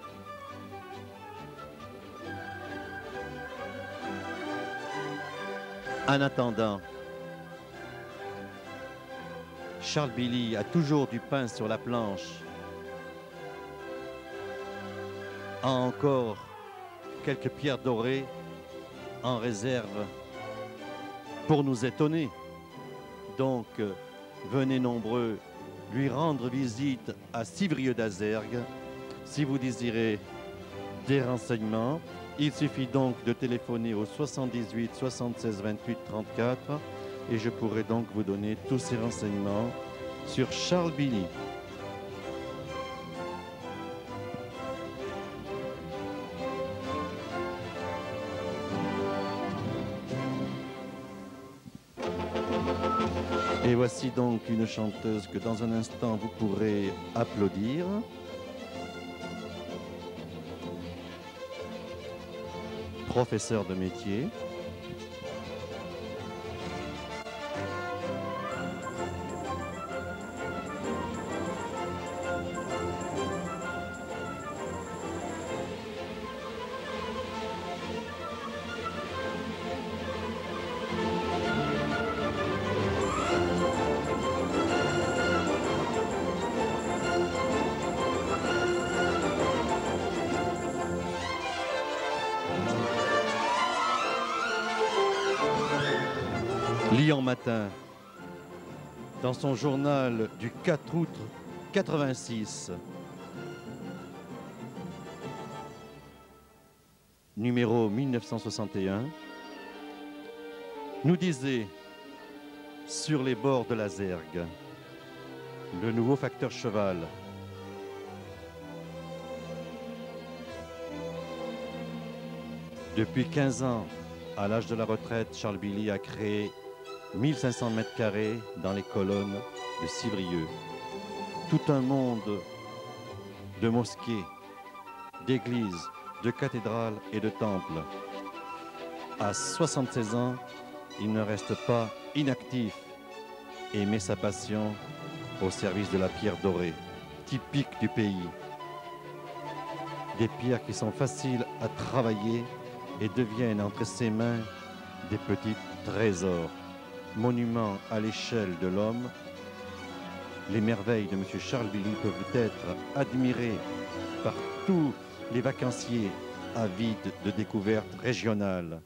En attendant, Charles Billy a toujours du pain sur la planche, a encore quelques pierres dorées en réserve pour nous étonner. Donc, venez nombreux lui rendre visite à Civrieux d'Azergues. Si vous désirez des renseignements, il suffit donc de téléphoner au 78 76 28 34 et je pourrai donc vous donner tous ces renseignements sur Charles Billy. Et voici donc une chanteuse que dans un instant vous pourrez applaudir. Professeur de métier. Lyon Matin, dans son journal du 4 août 86, numéro 1961, nous disait sur les bords de la Zergue, le nouveau facteur cheval. Depuis 15 ans, à l'âge de la retraite, Charles Billy a créé 1500 mètres carrés dans les colonnes de Civrieux. Tout un monde de mosquées, d'églises, de cathédrales et de temples. À 76 ans, il ne reste pas inactif et met sa passion au service de la pierre dorée, typique du pays. Des pierres qui sont faciles à travailler et deviennent entre ses mains des petits trésors. Monuments à l'échelle de l'homme, les merveilles de M. Charles Billy peuvent être admirées par tous les vacanciers avides de découvertes régionales.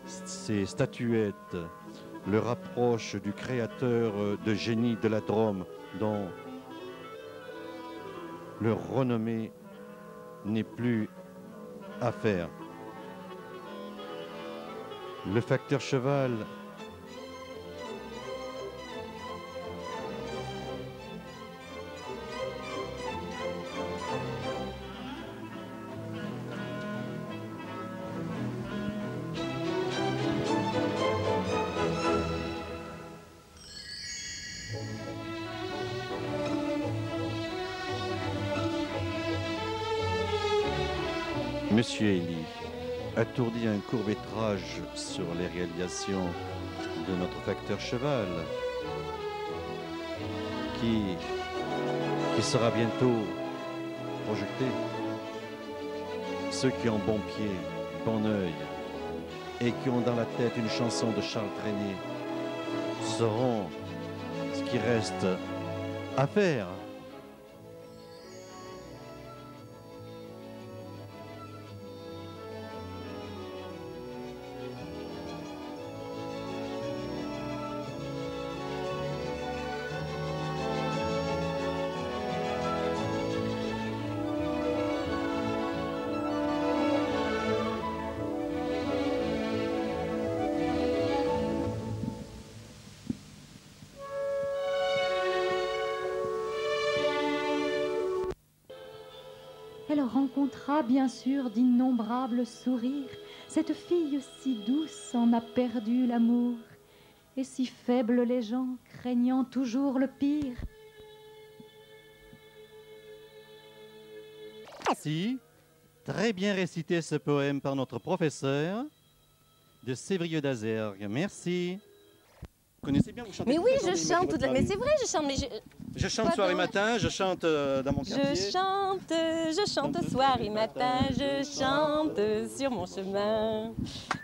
Ces statuettes le rapprochent du créateur de génie de la Drôme, dont le renommée n'est plus à faire. Le facteur cheval Monsieur Elie, a tourné un court-métrage sur les réalisations de notre facteur Cheval, qui sera bientôt projeté. Ceux qui ont bon pied, bon œil, et qui ont dans la tête une chanson de Charles Trenet sauront ce qui reste à faire. Elle rencontra bien sûr d'innombrables sourires. Cette fille si douce en a perdu l'amour. Et si faibles les gens, craignant toujours le pire. Merci. Très bien récité ce poème par notre professeur de Sévrieux d'Azergues. Merci. Vous connaissez bien, vous chantez? Mais oui, je chante toute la... Mais c'est vrai, je chante, mais je chante soir et matin, je chante dans mon quartier. Je chante soir et matin, je chante sur mon chemin.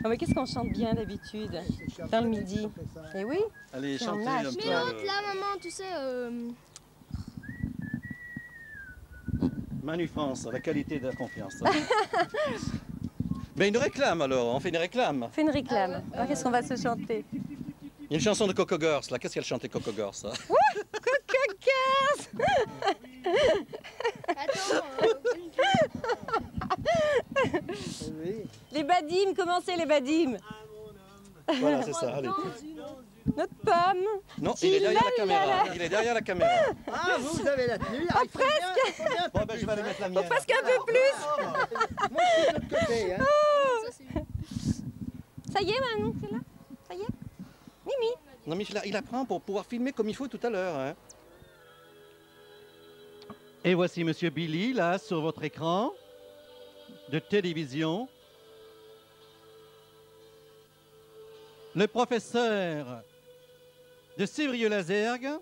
Oh, mais qu'est-ce qu'on chante bien d'habitude dans le midi? Et oui. Allez, chantez un peu. Mais l'autre, là, maman, tu sais... Manu France, la qualité de la confiance. Mais une réclame alors, on fait une réclame. Fais une réclame. Alors qu'est-ce qu'on va se chanter? Il y a une chanson de Coco Girls, là. Qu'est-ce qu'elle chantait, Coco Girls? Coco Girls. Les badimes, comment c'est les badimes? Voilà, c'est ça, allez. Notre pomme. Non, il est derrière la caméra. Il est derrière la caméra. Ah, vous avez la tenue. Oh, presque. Bon, ben, je vais aller mettre la mienne. Oh, presque un peu plus. Moi, je suis de l'autre côté. Hein. Oh. Ça y est, Manon, c'est là? Ça y est? Mimi. Non, mais il apprend pour pouvoir filmer comme il faut tout à l'heure. Hein. Et voici Monsieur Billy, là, sur votre écran de télévision. Le professeur de Sévrieux-Lazergues